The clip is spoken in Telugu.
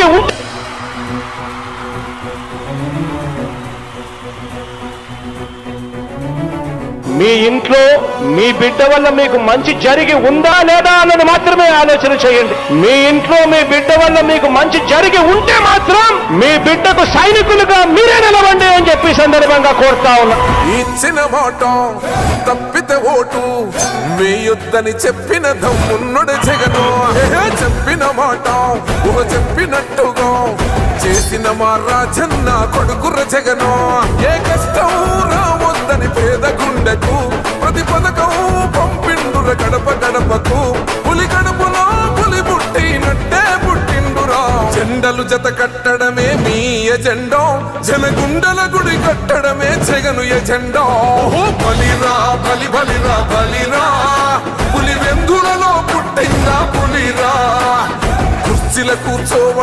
జరిగి ఉంటే మీ ఇంట్లో మీ బిడ్డ వల్ల మీకు మంచి జరిగి ఉందా లేదా అన్నది మాత్రమే ఆలోచన చేయండి. మీ ఇంట్లో మీ బిడ్డ వల్ల మీకు మంచి జరిగి ఉంటే మాత్రం మీ బిడ్డకు సైనికులుగా మీరే నిలవండి అని చెప్పి సందర్భంగా కోరుతా ఉన్నా. ఇచ్చిన మాట తప్పితే ఓటు వేయొద్దని చెప్పిన దమ్మున్నడు జగను. చెప్పిన మాట చెప్పినట్టుగా చేసిన మా రాజన్న కొడుకుర జగను. ఏ కష్టం రావద్దని పేద గుండెకు ప్రతి పథకం పంపిండుర గడప గడపకు. పులి గడపలో పులి పుట్టినట్టే పుట్టిండురా. జెండలు జత కట్టడమే మీ ఎజెండో, జనగుండల గుడి కట్టడమే జగను ఎజెండో. బలిరా బలి బలిరా బలిరా, పులి వెందులలో పుట్టిందా పులిరా. కుర్చీల కూర్చో